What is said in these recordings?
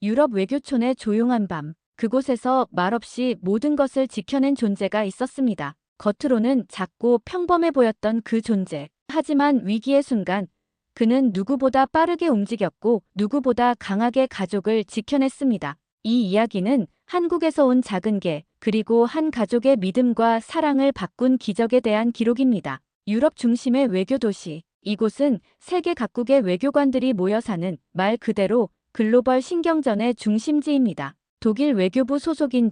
유럽 외교촌의 조용한 밤. 그곳에서 말없이 모든 것을 지켜낸 존재가 있었습니다. 겉으로는 작고 평범해 보였던 그 존재. 하지만 위기의 순간 그는 누구보다 빠르게 움직였고 누구보다 강하게 가족을 지켜냈습니다. 이 이야기는 한국에서 온 작은 개, 그리고 한 가족의 믿음과 사랑을 바꾼 기적에 대한 기록입니다. 유럽 중심의 외교 도시. 이곳은 세계 각국의 외교관들이 모여 사는 말 그대로 글로벌 신경전의 중심지입니다. 독일 외교부 소속인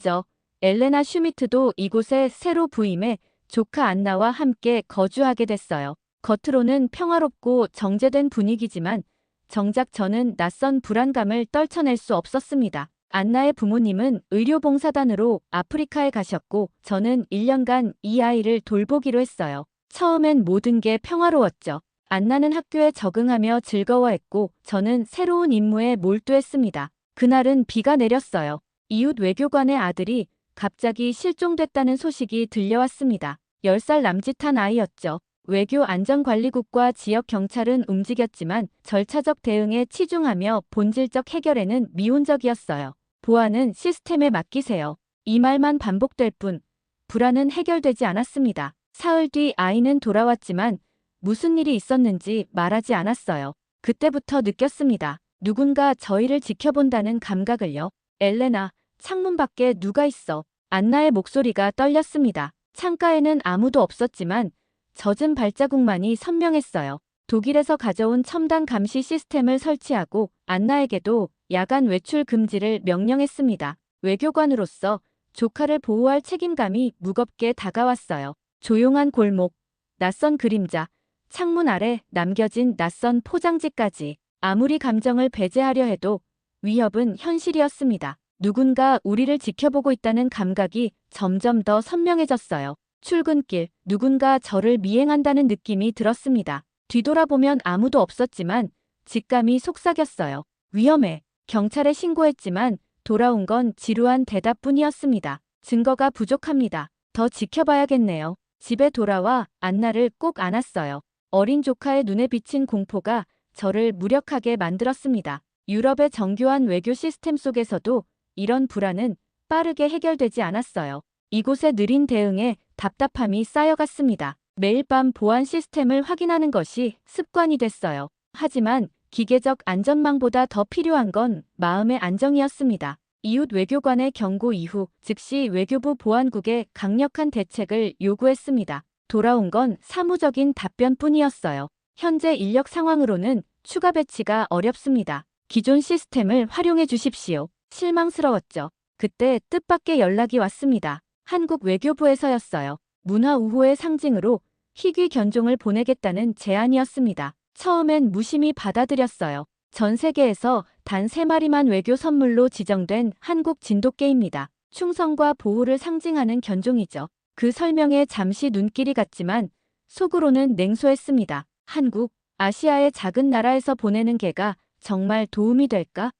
엘레나 슈미트도 이곳에 새로 부임해 조카 안나와 함께 거주하게 됐어요. 겉으로는 평화롭고 정제된 분위기지만 정작 저는 낯선 불안감을 떨쳐낼 수 없었습니다. 안나의 부모님은 의료봉사단으로 아프리카에 가셨고 저는 1년간 이 아이를 돌보기로 했어요. 처음엔 모든 게 평화로웠죠. 안나는 학교에 적응하며 즐거워했고 저는 새로운 임무에 몰두했습니다. 그날은 비가 내렸어요. 이웃 외교관의 아들이 갑자기 실종됐다는 소식이 들려왔습니다. 10살 남짓한 아이였죠. 외교안전관리국과 지역 경찰은 움직였지만 절차적 대응에 치중하며 본질적 해결에는 미온적이었어요. 보안은 시스템에 맡기세요. 이 말만 반복될 뿐 불안은 해결되지 않았습니다. 사흘 뒤 아이는 돌아왔지만 무슨 일이 있었는지 말하지 않았어요. 그때부터 느꼈습니다. 누군가 저희를 지켜본다는 감각을요. 엘레나, 창문 밖에 누가 있어? 안나의 목소리가 떨렸습니다. 창가에는 아무도 없었지만 젖은 발자국만이 선명했어요. 독일에서 가져온 첨단 감시 시스템을 설치하고 안나에게도 야간 외출 금지를 명령했습니다. 외교관으로서 조카를 보호할 책임감이 무겁게 다가왔어요. 조용한 골목, 낯선 그림자, 창문 아래 남겨진 낯선 포장지까지. 아무리 감정을 배제하려 해도 위협은 현실이었습니다. 누군가 우리를 지켜보고 있다는 감각이 점점 더 선명해졌어요. 출근길, 누군가 저를 미행한다는 느낌이 들었습니다. 뒤돌아보면 아무도 없었지만 직감이 속삭였어요. 위험해. 경찰에 신고했지만 돌아온 건 지루한 대답뿐이었습니다. 증거가 부족합니다. 더 지켜봐야겠네요. 집에 돌아와 안나를 꼭 안았어요. 어린 조카의 눈에 비친 공포가 저를 무력하게 만들었습니다. 유럽의 정교한 외교 시스템 속에서도 이런 불안은 빠르게 해결되지 않았어요. 이곳의 느린 대응에 답답함이 쌓여갔습니다. 매일 밤 보안 시스템을 확인하는 것이 습관이 됐어요. 하지만 기계적 안전망보다 더 필요한 건 마음의 안정이었습니다. 이웃 외교관의 경고 이후 즉시 외교부 보안국에 강력한 대책을 요구했습니다. 돌아온 건 사무적인 답변뿐이었어요. 현재 인력 상황으로는 추가 배치가 어렵습니다. 기존 시스템을 활용해 주십시오. 실망스러웠죠. 그때 뜻밖의 연락이 왔습니다. 한국 외교부에서였어요. 문화 우호의 상징으로 희귀 견종을 보내겠다는 제안이었습니다. 처음엔 무심히 받아들였어요. 전 세계에서 단 3마리만 외교 선물로 지정된 한국 진돗개입니다. 충성과 보호를 상징하는 견종이죠. 그 설명에 잠시 눈길이 갔지만 속으로는 냉소했습니다. 한국, 아시아의 작은 나라에서 보내는 개가 정말 도움이 될까?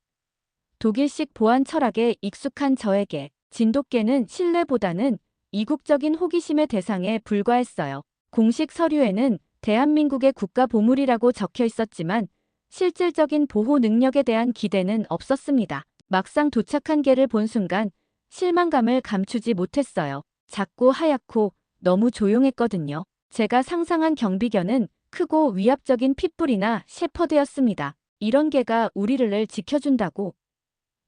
독일식 보안 철학에 익숙한 저에게 진돗개는 신뢰보다는 이국적인 호기심의 대상에 불과했어요. 공식 서류에는 대한민국의 국가보물이라고 적혀 있었지만 실질적인 보호 능력에 대한 기대는 없었습니다. 막상 도착한 개를 본 순간 실망감을 감추지 못했어요. 작고 하얗고 너무 조용했거든요. 제가 상상한 경비견은 크고 위압적인 핏불이나 셰퍼드였습니다. 이런 개가 우리를 지켜준다고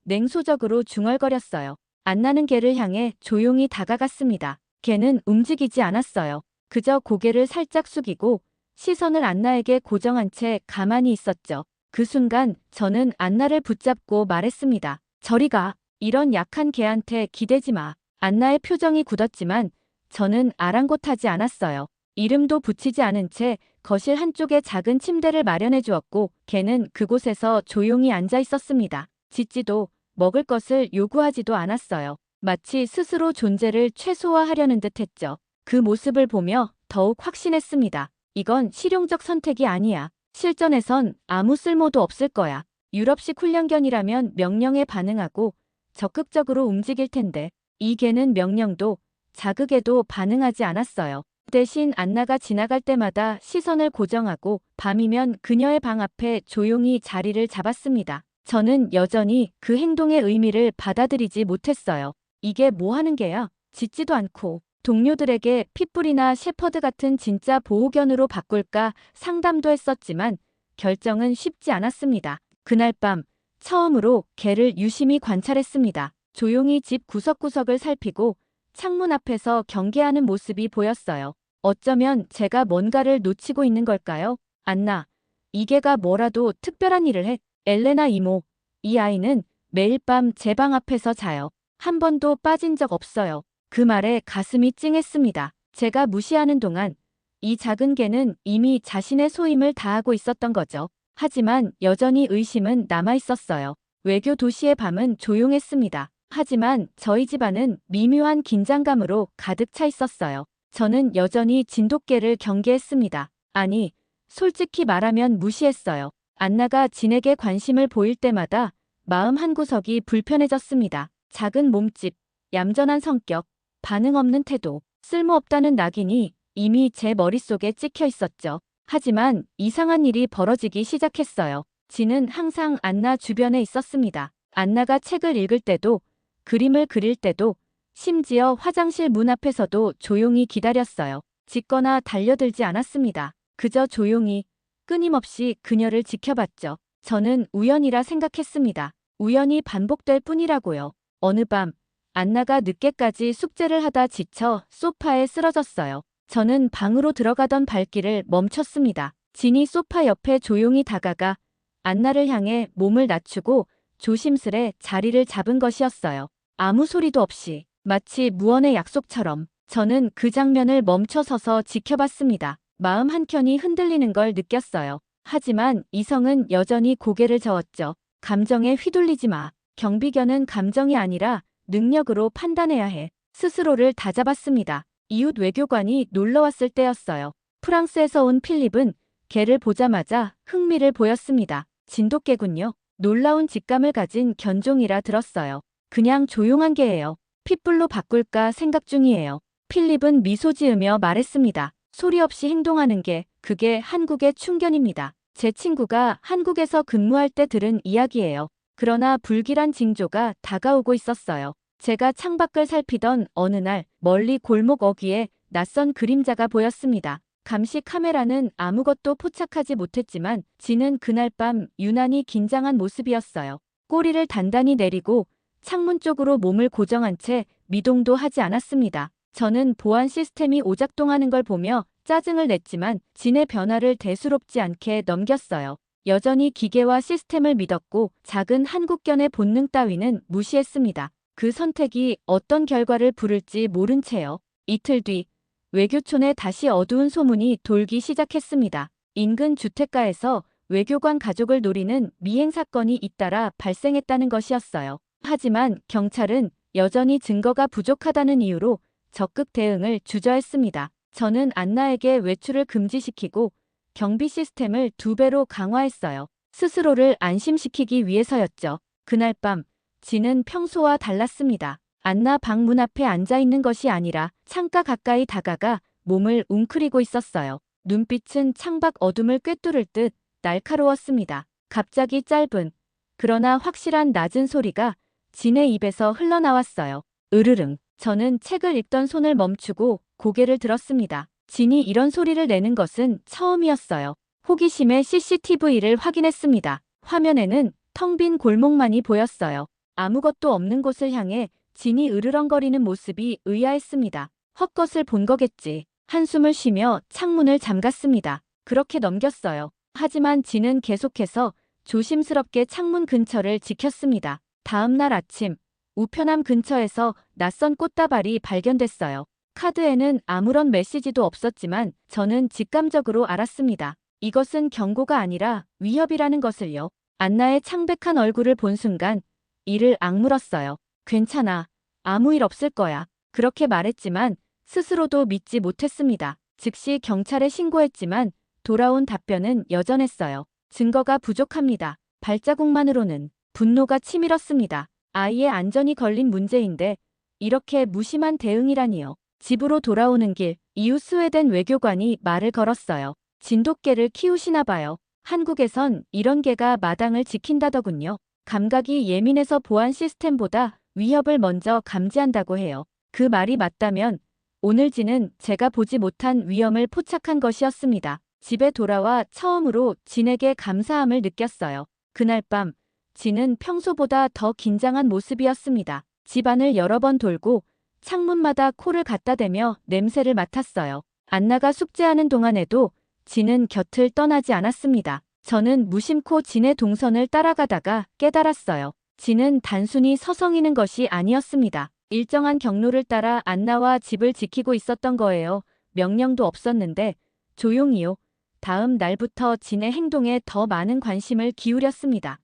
냉소적으로 중얼거렸어요. 안나는 개를 향해 조용히 다가갔습니다. 개는 움직이지 않았어요. 그저 고개를 살짝 숙이고 시선을 안나에게 고정한 채 가만히 있었죠. 그 순간 저는 안나를 붙잡고 말했습니다. 저리 가. 이런 약한 개한테 기대지 마. 안나의 표정이 굳었지만 저는 아랑곳하지 않았어요. 이름도 붙이지 않은 채 거실 한쪽에 작은 침대를 마련해 주었고 개는 그곳에서 조용히 앉아 있었습니다. 짖지도 먹을 것을 요구하지도 않았어요. 마치 스스로 존재를 최소화하려는 듯 했죠. 그 모습을 보며 더욱 확신했습니다. 이건 실용적 선택이 아니야. 실전에선 아무 쓸모도 없을 거야. 유럽식 훈련견이라면 명령에 반응하고 적극적으로 움직일 텐데 이 개는 명령도 자극에도 반응하지 않았어요. 대신 안나가 지나갈 때마다 시선을 고정하고 밤이면 그녀의 방 앞에 조용히 자리를 잡았습니다. 저는 여전히 그 행동의 의미를 받아들이지 못했어요. 이게 뭐 하는 게야? 짖지도 않고. 동료들에게 핏불이나 셰퍼드 같은 진짜 보호견으로 바꿀까 상담도 했었지만 결정은 쉽지 않았습니다. 그날 밤 처음으로 개를 유심히 관찰했습니다. 조용히 집 구석구석을 살피고 창문 앞에서 경계하는 모습이 보였어요. 어쩌면 제가 뭔가를 놓치고 있는 걸까요? 안나, 이 개가 뭐라도 특별한 일을 해. 엘레나 이모, 이 아이는 매일 밤 제 방 앞에서 자요. 한 번도 빠진 적 없어요. 그 말에 가슴이 찡했습니다. 제가 무시하는 동안 이 작은 개는 이미 자신의 소임을 다하고 있었던 거죠. 하지만 여전히 의심은 남아 있었어요. 외교 도시의 밤은 조용했습니다. 하지만 저희 집안은 미묘한 긴장감으로 가득 차 있었어요. 저는 여전히 진돗개를 경계했습니다. 아니, 솔직히 말하면 무시했어요. 안나가 진에게 관심을 보일 때마다 마음 한구석이 불편해졌습니다. 작은 몸집, 얌전한 성격, 반응 없는 태도, 쓸모없다는 낙인이 이미 제 머릿속에 찍혀 있었죠. 하지만 이상한 일이 벌어지기 시작했어요. 진은 항상 안나 주변에 있었습니다. 안나가 책을 읽을 때도, 그림을 그릴 때도, 심지어 화장실 문 앞에서도 조용히 기다렸어요. 짖거나 달려들지 않았습니다. 그저 조용히, 끊임없이 그녀를 지켜봤죠. 저는 우연이라 생각했습니다. 우연히 반복될 뿐이라고요. 어느 밤, 안나가 늦게까지 숙제를 하다 지쳐 소파에 쓰러졌어요. 저는 방으로 들어가던 발길을 멈췄습니다. 진이 소파 옆에 조용히 다가가 안나를 향해 몸을 낮추고 조심스레 자리를 잡은 것이었어요. 아무 소리도 없이, 마치 무언의 약속처럼. 저는 그 장면을 멈춰 서서 지켜봤습니다. 마음 한켠이 흔들리는 걸 느꼈어요. 하지만 이성은 여전히 고개를 저었죠. 감정에 휘둘리지 마. 경비견은 감정이 아니라 능력으로 판단해야 해. 스스로를 다잡았습니다. 이웃 외교관이 놀러왔을 때였어요. 프랑스에서 온 필립은 개를 보자마자 흥미를 보였습니다. 진돗개군요. 놀라운 직감을 가진 견종이라 들었어요. 그냥 조용한 개예요. 핏불로 바꿀까 생각 중이에요. 필립은 미소 지으며 말했습니다. 소리 없이 행동하는 게 그게 한국의 충견입니다. 제 친구가 한국에서 근무할 때 들은 이야기예요. 그러나 불길한 징조가 다가오고 있었어요. 제가 창밖을 살피던 어느 날 멀리 골목 어귀에 낯선 그림자가 보였습니다. 감시 카메라는 아무것도 포착하지 못했지만 진은 그날 밤 유난히 긴장한 모습이었어요. 꼬리를 단단히 내리고 창문 쪽으로 몸을 고정한 채 미동도 하지 않았습니다. 저는 보안 시스템이 오작동하는 걸 보며 짜증을 냈지만 진의 변화를 대수롭지 않게 넘겼어요. 여전히 기계와 시스템을 믿었고 작은 한국견의 본능 따위는 무시했습니다. 그 선택이 어떤 결과를 부를지 모른 채요. 이틀 뒤 외교촌에 다시 어두운 소문이 돌기 시작했습니다. 인근 주택가에서 외교관 가족을 노리는 미행 사건이 잇따라 발생했다는 것이었어요. 하지만 경찰은 여전히 증거가 부족하다는 이유로 적극 대응을 주저했습니다. 저는 안나에게 외출을 금지시키고 경비 시스템을 2배로 강화했어요. 스스로를 안심시키기 위해서였죠. 그날 밤 진은 평소와 달랐습니다. 안나 방 문 앞에 앉아 있는 것이 아니라 창가 가까이 다가가 몸을 웅크리고 있었어요. 눈빛은 창밖 어둠을 꿰뚫을 듯 날카로웠습니다. 갑자기 짧은 그러나 확실한 낮은 소리가 진의 입에서 흘러나왔어요. 으르릉. 저는 책을 읽던 손을 멈추고 고개를 들었습니다. 진이 이런 소리를 내는 것은 처음이었어요. 호기심에 CCTV를 확인했습니다. 화면에는 텅 빈 골목만이 보였어요. 아무것도 없는 곳을 향해 진이 으르렁거리는 모습이 의아했습니다. 헛것을 본 거겠지. 한숨을 쉬며 창문을 잠갔습니다. 그렇게 넘겼어요. 하지만 진은 계속해서 조심스럽게 창문 근처를 지켰습니다. 다음 날 아침, 우편함 근처에서 낯선 꽃다발이 발견됐어요. 카드에는 아무런 메시지도 없었지만 저는 직감적으로 알았습니다. 이것은 경고가 아니라 위협이라는 것을요. 안나의 창백한 얼굴을 본 순간 이를 악물었어요. 괜찮아. 아무 일 없을 거야. 그렇게 말했지만 스스로도 믿지 못했습니다. 즉시 경찰에 신고했지만 돌아온 답변은 여전했어요. 증거가 부족합니다. 발자국만으로는. 분노가 치밀었습니다. 아이의 안전이 걸린 문제인데 이렇게 무심한 대응이라니요. 집으로 돌아오는 길, 이웃 스웨덴 외교관이 말을 걸었어요. 진돗개를 키우시나 봐요. 한국에선 이런 개가 마당을 지킨다더군요. 감각이 예민해서 보안 시스템보다 위협을 먼저 감지한다고 해요. 그 말이 맞다면 오늘 진은 제가 보지 못한 위험을 포착한 것이었습니다. 집에 돌아와 처음으로 진에게 감사함을 느꼈어요. 그날 밤 진은 평소보다 더 긴장한 모습이었습니다. 집안을 여러 번 돌고 창문마다 코를 갖다 대며 냄새를 맡았어요. 안나가 숙제하는 동안에도 진은 곁을 떠나지 않았습니다. 저는 무심코 진의 동선을 따라가다가 깨달았어요. 진은 단순히 서성이는 것이 아니었습니다. 일정한 경로를 따라 안나와 집을 지키고 있었던 거예요. 명령도 없었는데 조용히요. 다음 날부터 진의 행동에 더 많은 관심을 기울였습니다.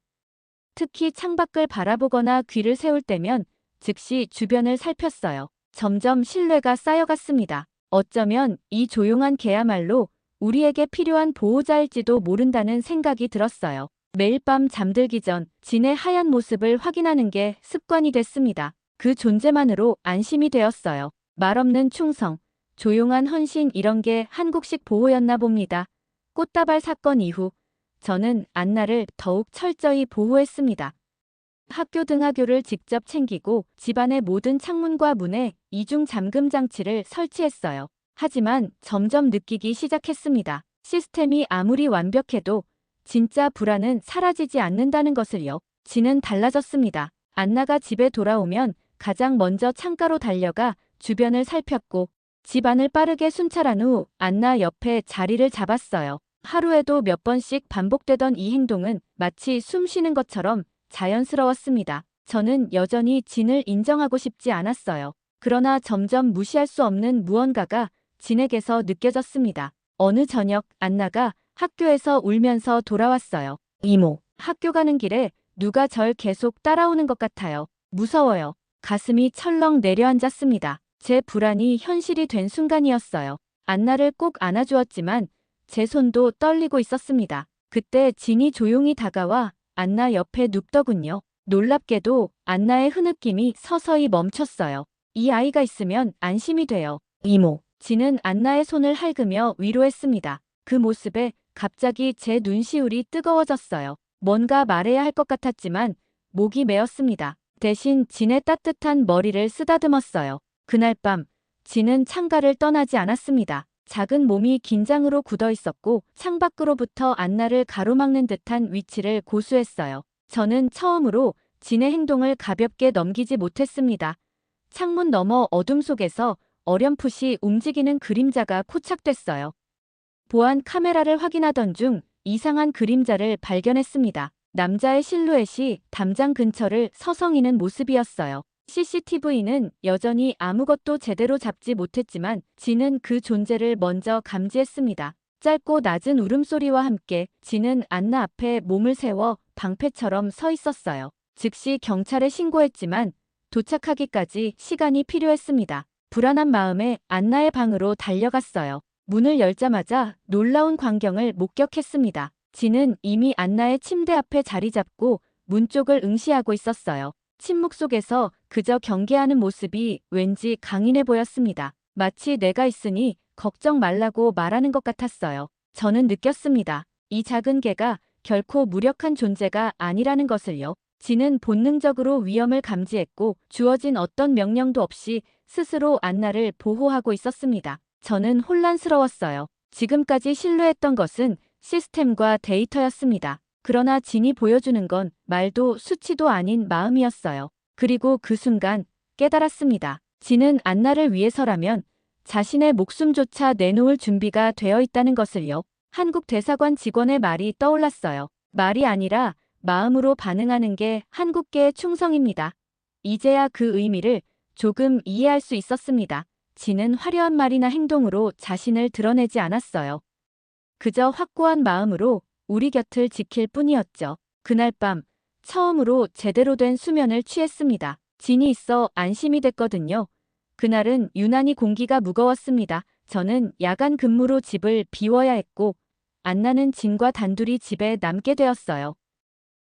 특히 창밖을 바라보거나 귀를 세울 때면 즉시 주변을 살폈어요. 점점 신뢰가 쌓여갔습니다. 어쩌면 이 조용한 개야말로 우리에게 필요한 보호자일지도 모른다는 생각이 들었어요. 매일 밤 잠들기 전 진의 하얀 모습을 확인하는 게 습관이 됐습니다. 그 존재만으로 안심이 되었어요. 말없는 충성, 조용한 헌신 이런 게 한국식 보호였나 봅니다. 꽃다발 사건 이후 저는 안나를 더욱 철저히 보호했습니다. 학교 등하교를 직접 챙기고 집안의 모든 창문과 문에 이중 잠금 장치를 설치했어요. 하지만 점점 느끼기 시작했습니다. 시스템이 아무리 완벽해도 진짜 불안은 사라지지 않는다는 것을요. 진은 달라졌습니다. 안나가 집에 돌아오면 가장 먼저 창가로 달려가 주변을 살폈고 집안을 빠르게 순찰한 후 안나 옆에 자리를 잡았어요. 하루에도 몇 번씩 반복되던 이 행동은 마치 숨 쉬는 것처럼 자연스러웠습니다. 저는 여전히 진을 인정하고 싶지 않았어요. 그러나 점점 무시할 수 없는 무언가가 진에게서 느껴졌습니다. 어느 저녁 안나가 학교에서 울면서 돌아왔어요. 이모, 학교 가는 길에 누가 절 계속 따라오는 것 같아요. 무서워요. 가슴이 철렁 내려앉았습니다. 제 불안이 현실이 된 순간이었어요. 안나를 꼭 안아주었지만 제 손도 떨리고 있었습니다. 그때 진이 조용히 다가와 안나 옆에 눕더군요. 놀랍게도 안나의 흐느낌이 서서히 멈췄어요. 이 아이가 있으면 안심이 돼요. 이모. 진은 안나의 손을 핥으며 위로했습니다. 그 모습에 갑자기 제 눈시울이 뜨거워졌어요. 뭔가 말해야 할 것 같았지만 목이 메었습니다. 대신 진의 따뜻한 머리를 쓰다듬었어요. 그날 밤 진은 창가를 떠나지 않았습니다. 작은 몸이 긴장으로 굳어 있었고 창밖으로부터 안나를 가로막는 듯한 위치를 고수했어요. 저는 처음으로 진의 행동을 가볍게 넘기지 못했습니다. 창문 너머 어둠 속에서 어렴풋이 움직이는 그림자가 포착됐어요. 보안 카메라를 확인하던 중 이상한 그림자를 발견했습니다. 남자의 실루엣이 담장 근처를 서성이는 모습이었어요. CCTV는 여전히 아무것도 제대로 잡지 못했지만 진은 그 존재를 먼저 감지했습니다. 짧고 낮은 울음소리와 함께 진은 안나 앞에 몸을 세워 방패처럼 서 있었어요. 즉시 경찰에 신고했지만 도착하기까지 시간이 필요했습니다. 불안한 마음에 안나의 방으로 달려갔어요. 문을 열자마자 놀라운 광경을 목격했습니다. 진은 이미 안나의 침대 앞에 자리 잡고 문 쪽을 응시하고 있었어요. 침묵 속에서 그저 경계하는 모습이 왠지 강인해 보였습니다. 마치 내가 있으니 걱정 말라고 말하는 것 같았어요. 저는 느꼈습니다. 이 작은 개가 결코 무력한 존재가 아니라는 것을요. 진은 본능적으로 위험을 감지했고 주어진 어떤 명령도 없이 스스로 안나를 보호하고 있었습니다. 저는 혼란스러웠어요. 지금까지 신뢰했던 것은 시스템과 데이터였습니다. 그러나 진이 보여주는 건 말도 수치도 아닌 마음이었어요. 그리고 그 순간 깨달았습니다. 진은 안나를 위해서라면 자신의 목숨조차 내놓을 준비가 되어 있다는 것을요. 한국 대사관 직원의 말이 떠올랐어요. 말이 아니라 마음으로 반응하는 게 한국계의 충성입니다. 이제야 그 의미를 조금 이해할 수 있었습니다. 진은 화려한 말이나 행동으로 자신을 드러내지 않았어요. 그저 확고한 마음으로 우리 곁을 지킬 뿐이었죠. 그날 밤 처음으로 제대로 된 수면을 취했습니다. 진이 있어 안심이 됐거든요. 그날은 유난히 공기가 무거웠습니다. 저는 야간 근무로 집을 비워야 했고 안나는 진과 단둘이 집에 남게 되었어요.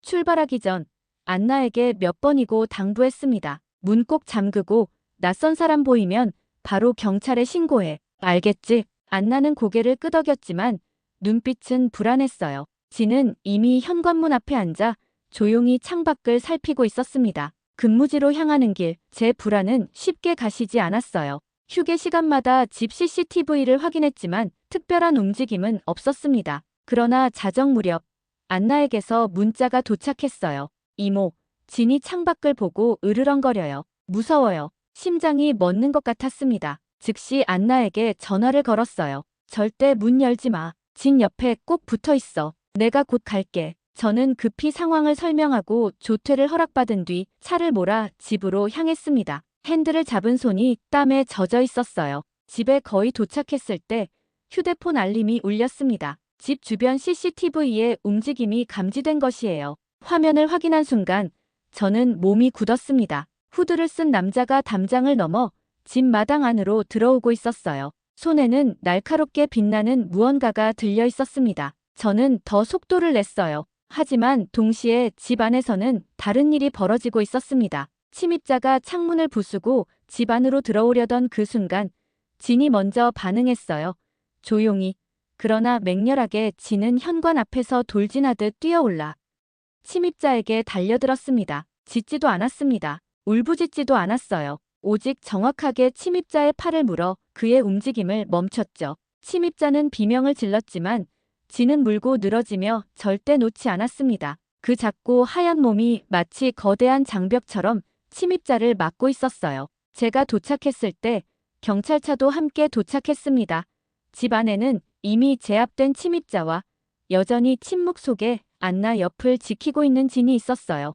출발하기 전 안나에게 몇 번이고 당부했습니다. 문 꼭 잠그고 낯선 사람 보이면 바로 경찰에 신고해. 알겠지? 안나는 고개를 끄덕였지만 눈빛은 불안했어요. 진은 이미 현관문 앞에 앉아 조용히 창밖을 살피고 있었습니다. 근무지로 향하는 길, 제 불안은 쉽게 가시지 않았어요. 휴게 시간마다 집 CCTV를 확인했지만 특별한 움직임은 없었습니다. 그러나 자정 무렵 안나에게서 문자가 도착했어요. 이모, 진이 창밖을 보고 으르렁거려요. 무서워요. 심장이 멎는 것 같았습니다. 즉시 안나에게 전화를 걸었어요. 절대 문 열지 마. 진 옆에 꼭 붙어 있어. 내가 곧 갈게. 저는 급히 상황을 설명하고 조퇴를 허락받은 뒤 차를 몰아 집으로 향했습니다. 핸들을 잡은 손이 땀에 젖어 있었어요. 집에 거의 도착했을 때 휴대폰 알림이 울렸습니다. 집 주변 CCTV에 움직임이 감지된 것이에요. 화면을 확인한 순간 저는 몸이 굳었습니다. 후드를 쓴 남자가 담장을 넘어 집 마당 안으로 들어오고 있었어요. 손에는 날카롭게 빛나는 무언가가 들려 있었습니다. 저는 더 속도를 냈어요. 하지만 동시에 집 안에서는 다른 일이 벌어지고 있었습니다. 침입자가 창문을 부수고 집 안으로 들어오려던 그 순간 진이 먼저 반응했어요. 조용히, 그러나 맹렬하게 진은 현관 앞에서 돌진하듯 뛰어올라 침입자에게 달려들었습니다. 짖지도 않았습니다. 울부짖지도 않았어요. 오직 정확하게 침입자의 팔을 물어 그의 움직임을 멈췄죠. 침입자는 비명을 질렀지만 진은 물고 늘어지며 절대 놓지 않았습니다. 그 작고 하얀 몸이 마치 거대한 장벽처럼 침입자를 막고 있었어요. 제가 도착했을 때 경찰차도 함께 도착했습니다. 집 안에는 이미 제압된 침입자와 여전히 침묵 속에 안나 옆을 지키고 있는 진이 있었어요.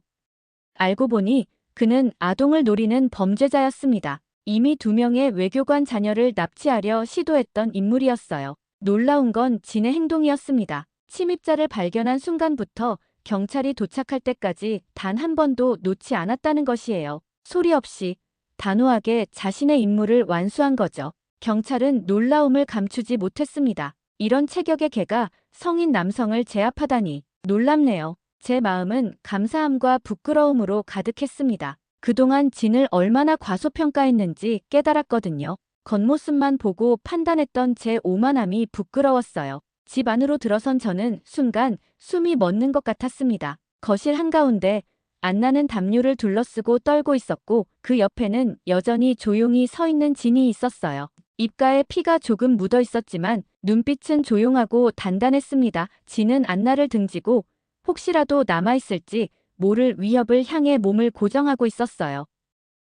알고 보니 그는 아동을 노리는 범죄자였습니다. 이미 2명의 외교관 자녀를 납치하려 시도했던 인물이었어요. 놀라운 건 진의 행동이었습니다. 침입자를 발견한 순간부터 경찰이 도착할 때까지 단 한 번도 놓지 않았다는 것이에요. 소리 없이 단호하게 자신의 임무를 완수한 거죠. 경찰은 놀라움을 감추지 못했습니다. 이런 체격의 개가 성인 남성을 제압하다니 놀랍네요. 제 마음은 감사함과 부끄러움으로 가득했습니다. 그동안 진을 얼마나 과소평가했는지 깨달았거든요. 겉모습만 보고 판단했던 제 오만함이 부끄러웠어요. 집 안으로 들어선 저는 순간 숨이 멎는 것 같았습니다. 거실 한가운데 안나는 담요를 둘러쓰고 떨고 있었고 그 옆에는 여전히 조용히 서 있는 진이 있었어요. 입가에 피가 조금 묻어 있었지만 눈빛은 조용하고 단단했습니다. 진은 안나를 등지고 혹시라도 남아있을지 모를 위협을 향해 몸을 고정하고 있었어요.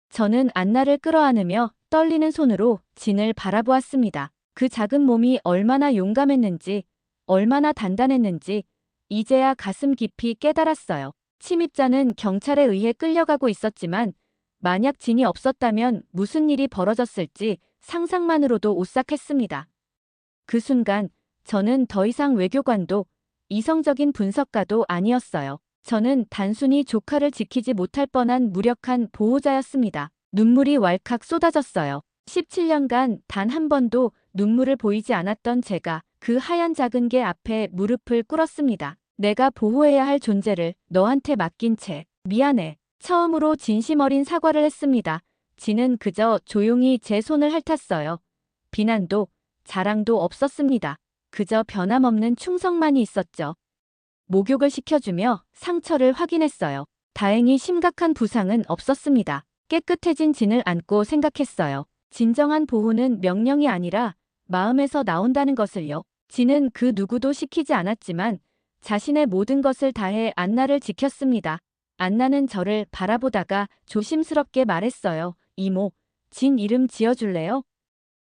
저는 안나를 끌어안으며 떨리는 손으로 진을 바라보았습니다. 그 작은 몸이 얼마나 용감했는지, 얼마나 단단했는지 이제야 가슴 깊이 깨달았어요. 침입자는 경찰에 의해 끌려가고 있었지만 만약 진이 없었다면 무슨 일이 벌어졌을지 상상만으로도 오싹했습니다. 그 순간 저는 더 이상 외교관도 이성적인 분석가도 아니었어요. 저는 단순히 조카를 지키지 못할 뻔한 무력한 보호자였습니다. 눈물이 왈칵 쏟아졌어요. 17년간 단 한 번도 눈물을 보이지 않았던 제가 그 하얀 작은 개 앞에 무릎을 꿇었습니다. 내가 보호해야 할 존재를 너한테 맡긴 채 미안해. 처음으로 진심 어린 사과를 했습니다. 진은 그저 조용히 제 손을 핥았어요. 비난도 자랑도 없었습니다. 그저 변함없는 충성만이 있었죠. 목욕을 시켜주며 상처를 확인했어요. 다행히 심각한 부상은 없었습니다. 깨끗해진 진을 안고 생각했어요. 진정한 보호는 명령이 아니라 마음에서 나온다는 것을요. 진은 그 누구도 시키지 않았지만 자신의 모든 것을 다해 안나를 지켰습니다. 안나는 저를 바라보다가 조심스럽게 말했어요. 이모, 진 이름 지어줄래요?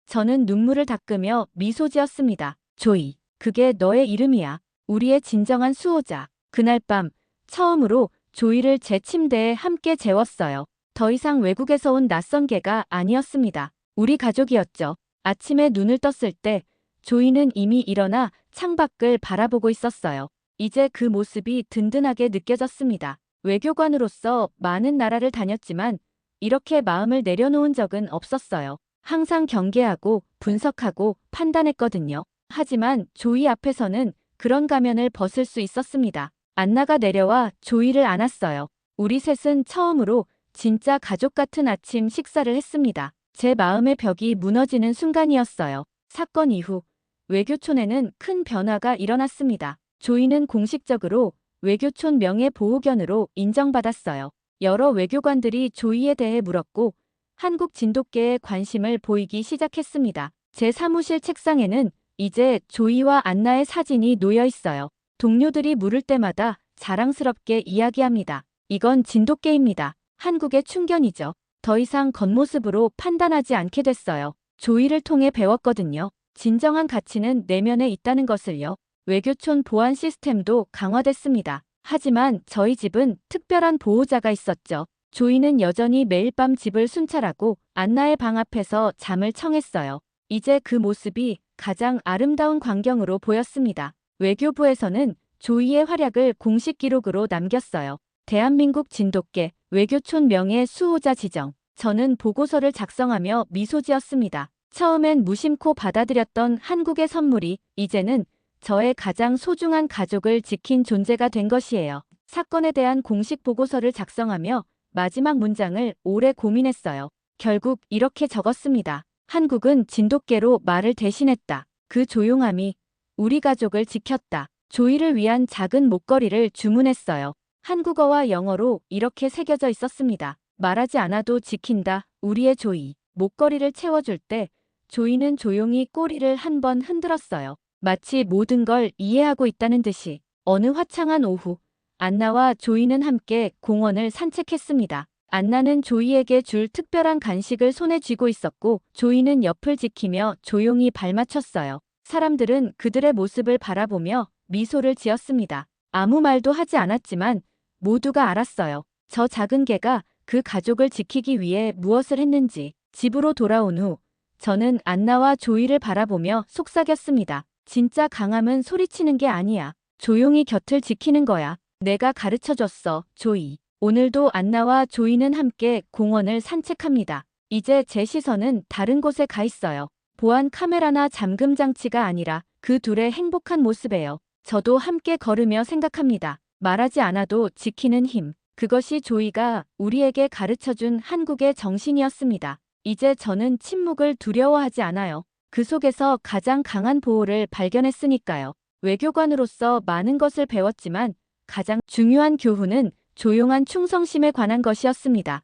저는 눈물을 닦으며 미소 지었습니다. 조이, 그게 너의 이름이야. 우리의 진정한 수호자. 그날 밤 처음으로 조이를 제 침대에 함께 재웠어요. 더 이상 외국에서 온 낯선 개가 아니었습니다. 우리 가족이었죠. 아침에 눈을 떴을 때 조이는 이미 일어나 창밖을 바라보고 있었어요. 이제 그 모습이 든든하게 느껴졌습니다. 외교관으로서 많은 나라를 다녔지만 이렇게 마음을 내려놓은 적은 없었어요. 항상 경계하고 분석하고 판단했거든요. 하지만 조이 앞에서는 그런 가면을 벗을 수 있었습니다. 안나가 내려와 조이를 안았어요. 우리 셋은 처음으로 진짜 가족 같은 아침 식사를 했습니다. 제 마음의 벽이 무너지는 순간이었어요. 사건 이후 외교촌에는 큰 변화가 일어났습니다. 조이는 공식적으로 외교촌 명예보호견으로 인정받았어요. 여러 외교관들이 조이에 대해 물었고 한국 진돗개에 관심을 보이기 시작했습니다. 제 사무실 책상에는 이제 조이와 안나의 사진이 놓여 있어요. 동료들이 물을 때마다 자랑스럽게 이야기합니다. 이건 진돗개입니다. 한국의 충견이죠. 더 이상 겉모습으로 판단하지 않게 됐어요. 조이를 통해 배웠거든요. 진정한 가치는 내면에 있다는 것을요. 외교촌 보안 시스템도 강화됐습니다. 하지만 저희 집은 특별한 보호자가 있었죠. 조이는 여전히 매일 밤 집을 순찰하고 안나의 방 앞에서 잠을 청했어요. 이제 그 모습이 가장 아름다운 광경으로 보였습니다. 외교부에서는 조이의 활약을 공식 기록으로 남겼어요. 대한민국 진돗개 외교촌 명예 수호자 지정. 저는 보고서를 작성하며 미소 지었습니다. 처음엔 무심코 받아들였던 한국의 선물이 이제는 저의 가장 소중한 가족을 지킨 존재가 된 것이에요. 사건에 대한 공식 보고서를 작성하며 마지막 문장을 오래 고민했어요. 결국 이렇게 적었습니다. 한국은 진돗개로 말을 대신했다. 그 조용함이 우리 가족을 지켰다. 조이를 위한 작은 목걸이를 주문했어요. 한국어와 영어로 이렇게 새겨져 있었습니다. 말하지 않아도 지킨다. 우리의 조이. 목걸이를 채워줄 때 조이는 조용히 꼬리를 한 번 흔들었어요. 마치 모든 걸 이해하고 있다는 듯이. 어느 화창한 오후, 안나와 조이는 함께 공원을 산책했습니다. 안나는 조이에게 줄 특별한 간식을 손에 쥐고 있었고 조이는 옆을 지키며 조용히 발맞췄어요. 사람들은 그들의 모습을 바라보며 미소를 지었습니다. 아무 말도 하지 않았지만 모두가 알았어요. 저 작은 개가 그 가족을 지키기 위해 무엇을 했는지. 집으로 돌아온 후 저는 안나와 조이를 바라보며 속삭였습니다. 진짜 강함은 소리치는 게 아니야. 조용히 곁을 지키는 거야. 내가 가르쳐줬어, 조이. 오늘도 안나와 조이는 함께 공원을 산책합니다. 이제 제 시선은 다른 곳에 가 있어요. 보안 카메라나 잠금 장치가 아니라 그 둘의 행복한 모습에요. 저도 함께 걸으며 생각합니다. 말하지 않아도 지키는 힘. 그것이 조이가 우리에게 가르쳐준 한국의 정신이었습니다. 이제 저는 침묵을 두려워하지 않아요. 그 속에서 가장 강한 보호를 발견했으니까요. 외교관으로서 많은 것을 배웠지만 가장 중요한 교훈은 조용한 충성심에 관한 것이었습니다.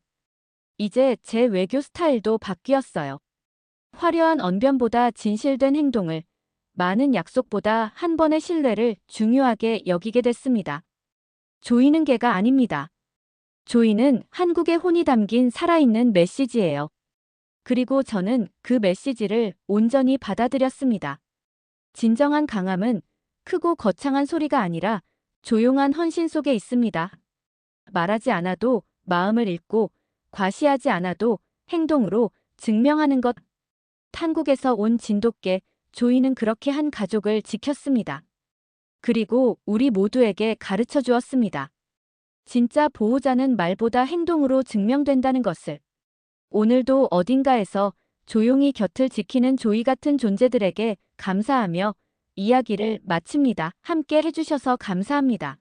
이제 제 외교 스타일도 바뀌었어요. 화려한 언변보다 진실된 행동을, 많은 약속보다 한 번의 신뢰를 중요하게 여기게 됐습니다. 조이는 개가 아닙니다. 조이는 한국의 혼이 담긴 살아있는 메시지예요. 그리고 저는 그 메시지를 온전히 받아들였습니다. 진정한 강함은 크고 거창한 소리가 아니라 조용한 헌신 속에 있습니다. 말하지 않아도 마음을 읽고 과시하지 않아도 행동으로 증명하는 것. 한국에서 온 진돗개 조이는 그렇게 한 가족을 지켰습니다. 그리고 우리 모두에게 가르쳐 주었습니다. 진짜 보호자는 말보다 행동으로 증명된다는 것을. 오늘도 어딘가에서 조용히 곁을 지키는 조이 같은 존재들에게 감사하며 이야기를 마칩니다. 함께 해주셔서 감사합니다.